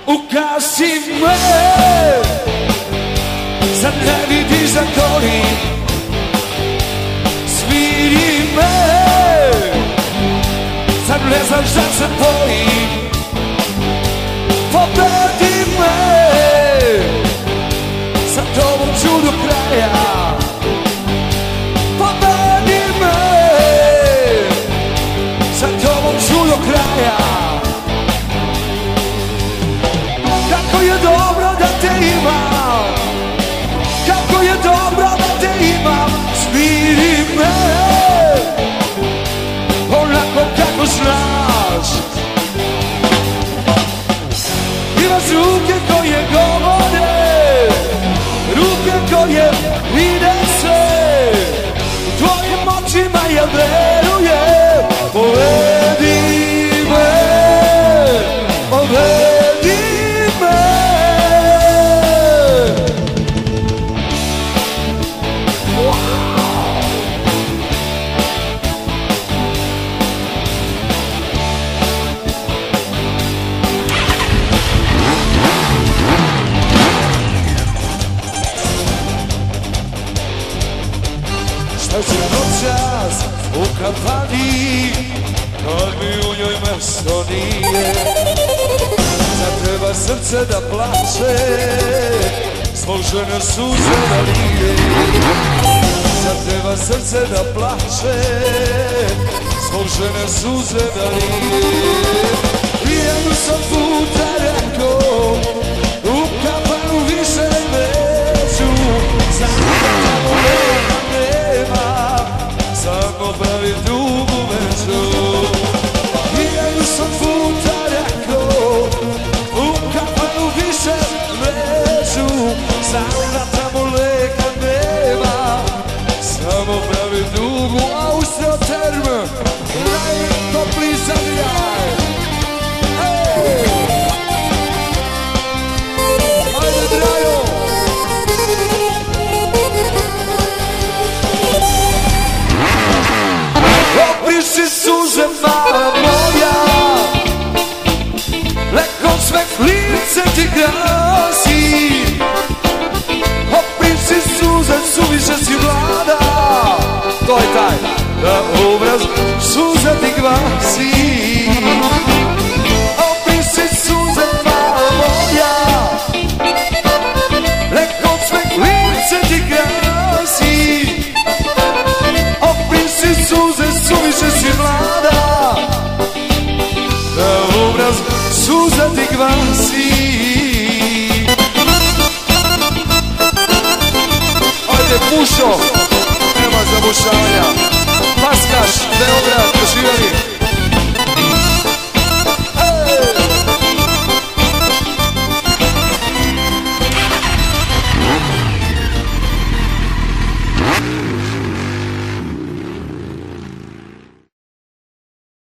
Ugasi me, zar ne vidiš da gorim? Smiri me, zar ne znaš da se bojim? Pobedi me, sa tobom ću do kraja. Pobedi me, sa tobom ću do kraja. Kako je dobro da te imam, kako je dobro da te imam. Smiri me, onako kako znaš. Imaš ruke koje govore, ruke koje vide sve. U tvojim očima ja verujem. Povedi me, povedi. Šta će noćas u kafani, kad mi u njoj mesto nije? Sad treba srce da plače, zbog žene suze da lije. Sad treba srce da plače, zbog žene suze da lije. Jednu sam puta rekao, u kafanu više neću. Samo nema, samo pravi dugu među. Jednu sam puta rekao, u kafanu više neću. Sada tamo leka nema, samo pravi dugu. Austroterm, najtopliji zavijaj. Ajde Drajo. Obriši suze mala moja, lekom smeh lice ti grasi. Obriši suze, suviše si mlada. To je taj, da obraz suze ti glasi. Obriši suze mala moja, lekom smeh lice ti grasi. Obriši suze, suviše si mlada, da obraz suza ti glasi. Ajde pušo, nema zabušavanja.